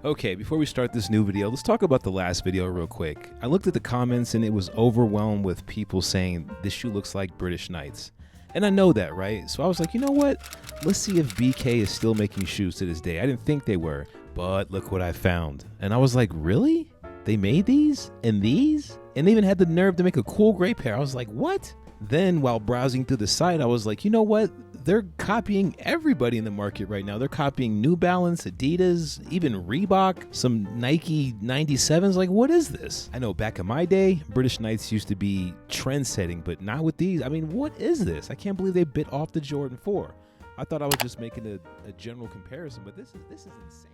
Okay, before we start this new video, let's talk about the last video real quick. I looked at the comments and it was overwhelmed with people saying this shoe looks like British Knights. And I know that, right? So I was like, you know what? Let's see if BK is still making shoes to this day. I didn't think they were, but look what I found. And I was like, really? They made these? And these? And they even had the nerve to make a cool gray pair. I was like, what? Then while browsing through the site, I was like, you know what? They're copying everybody in the market right now. They're copying New Balance, Adidas, even Reebok, some Nike 97s. Like, what is this? I know back in my day, British Knights used to be trend-setting, but not with these. I mean, what is this? I can't believe they bit off the Jordan 4. I thought I was just making a general comparison, but this is insane.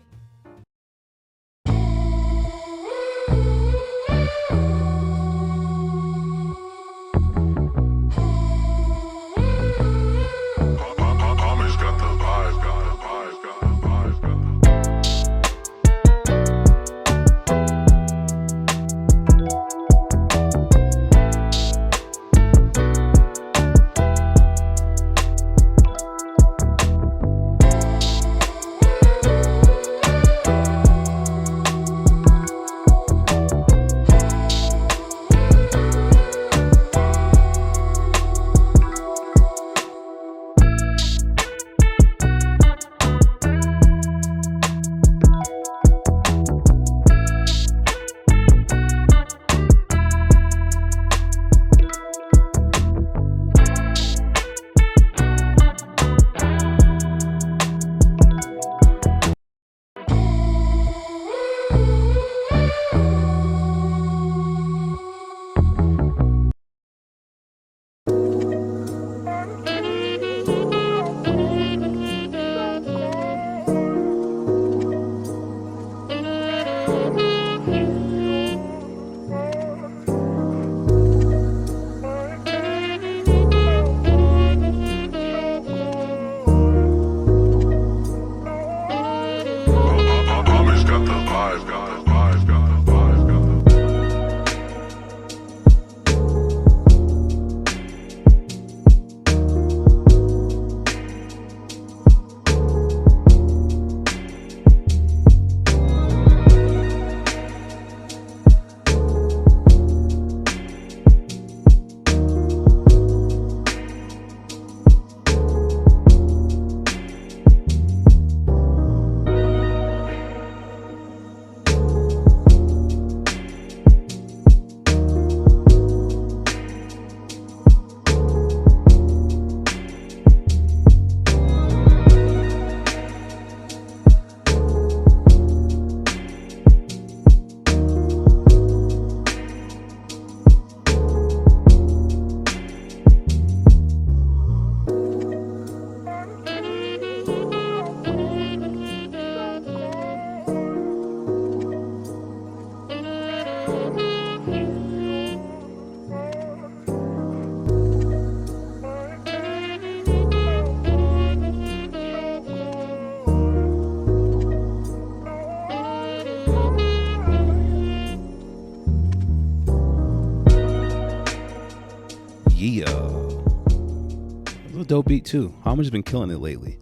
Yeah, a little dope beat too. Homage been killing it lately.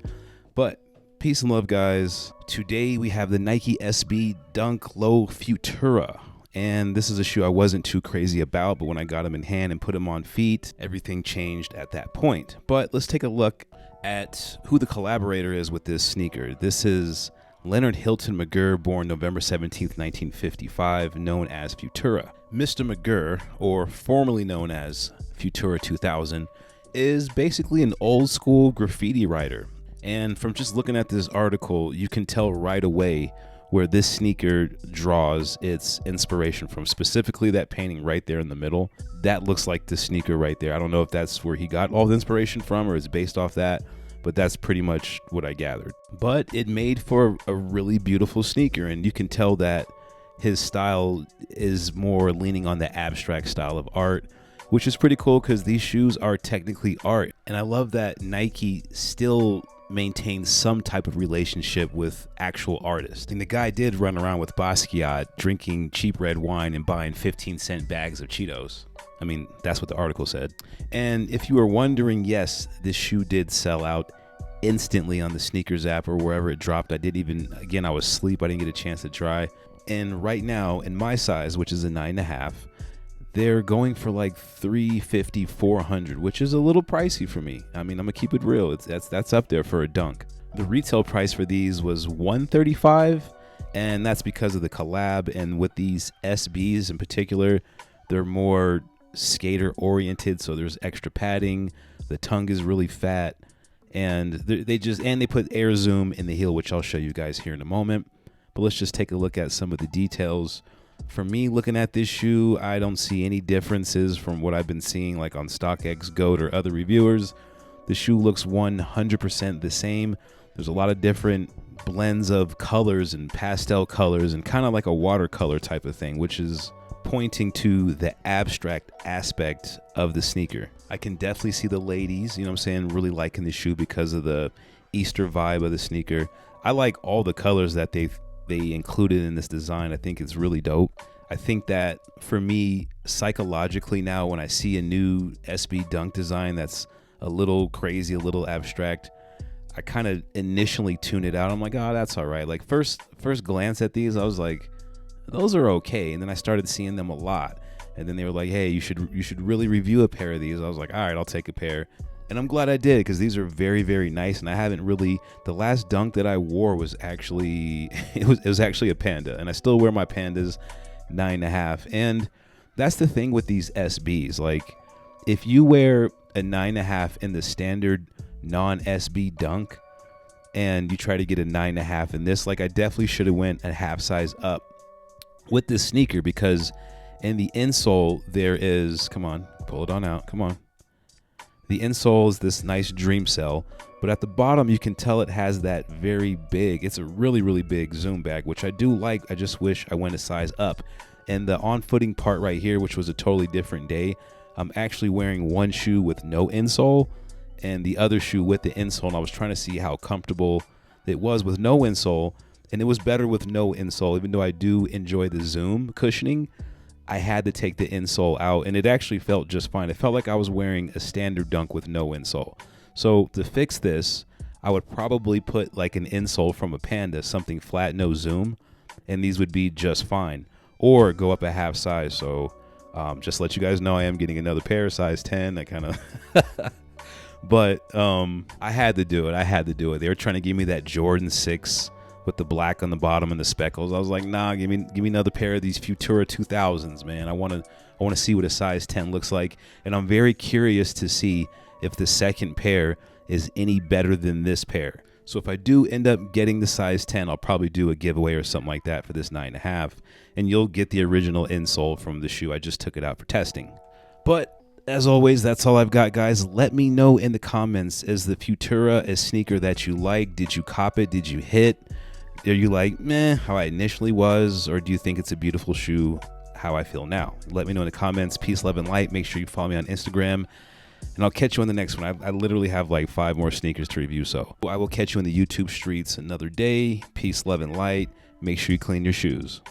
But peace and love, guys. Today we have the Nike SB Dunk Low Futura. And this is a shoe I wasn't too crazy about, but when I got them in hand and put them on feet, everything changed at that point. But let's take a look at who the collaborator is with this sneaker. This is Leonard Hilton McGurr, born November 17th, 1955, known as Futura. Mr. McGurr, or formerly known as Futura 2000, is basically an old school graffiti writer. And from just looking at this article, you can tell right away where this sneaker draws its inspiration from. Specifically that painting right there in the middle. That looks like the sneaker right there. I don't know if that's where he got all the inspiration from or it's based off that, but that's pretty much what I gathered. But it made for a really beautiful sneaker, and you can tell that his style is more leaning on the abstract style of art, which is pretty cool because these shoes are technically art. And I love that Nike still maintains some type of relationship with actual artists. And the guy did run around with Basquiat drinking cheap red wine and buying 15-cent bags of Cheetos. I mean, that's what the article said. And if you were wondering, yes, this shoe did sell out instantly on the sneakers app or wherever it dropped. I didn't even, again, I was asleep. I didn't get a chance to try. And right now in my size, which is a 9.5, they're going for like $350, $400, which is a little pricey for me. I mean, I'm gonna keep it real. That's up there for a dunk. The retail price for these was $135, and that's because of the collab. And with these SBs in particular, they're more skater oriented, so there's extra padding. The tongue is really fat, and they put air zoom in the heel, which I'll show you guys here in a moment. But let's just take a look at some of the details. For me, looking at this shoe, I don't see any differences from what I've been seeing like on StockX, GOAT, or other reviewers. The shoe looks 100% the same. There's a lot of different blends of colors and pastel colors and kind of like a watercolor type of thing, which is pointing to the abstract aspect of the sneaker. I can definitely see the ladies, you know what I'm saying, really liking the shoe because of the Easter vibe of the sneaker. I like all the colors that they included in this design. I think it's really dope. I think that for me, psychologically now, when I see a new SB Dunk design that's a little crazy, a little abstract, I kind of initially tune it out. I'm like, oh, that's all right. Like first glance at these, I was like, those are okay. And then I started seeing them a lot. And then they were like, hey, you should really review a pair of these. I was like, all right, I'll take a pair. And I'm glad I did, because these are very, very nice. And I haven't really, the last dunk that I wore was actually, it was actually a Panda. And I still wear my Pandas 9.5. And that's the thing with these SBs. Like, if you wear a 9.5 in the standard non-SB dunk and you try to get a 9.5 in this, like, I definitely should have went a half size up with this sneaker, because in the insole there is, come on, pull it on out, come on. The insole is this nice dream cell, but at the bottom you can tell it has that very big, it's a really, really big zoom back, which I do like. I just wish I went a size up. And the on-footing part right here, which was a totally different day, I'm actually wearing one shoe with no insole and the other shoe with the insole, and I was trying to see how comfortable it was with no insole, and it was better with no insole. Even though I do enjoy the zoom cushioning, I had to take the insole out, and it actually felt just fine. It felt like I was wearing a standard dunk with no insole. So to fix this, I would probably put like an insole from a Panda, something flat, no zoom, and these would be just fine. Or go up a half size. So just to let you guys know, I am getting another pair, size 10. I kind of but I had to do it. They were trying to give me that Jordan 6 with the black on the bottom and the speckles. I was like, nah, give me another pair of these Futura 2000s, man. I want to see what a size 10 looks like, and I'm very curious to see if the second pair is any better than this pair. So if I do end up getting the size 10, I'll probably do a giveaway or something like that for this 9.5, and you'll get the original insole from the shoe. I just took it out for testing. But as always, that's all I've got, guys. Let me know in the comments, is the Futura a sneaker that you like? Did you cop it? Did you hit? Are you like, meh, how I initially was? Or do you think it's a beautiful shoe, how I feel now? Let me know in the comments. Peace, love, and light. Make sure you follow me on Instagram, and I'll catch you on the next one. I literally have like 5 more sneakers to review, so I will catch you in the YouTube streets another day. Peace, love, and light. Make sure you clean your shoes.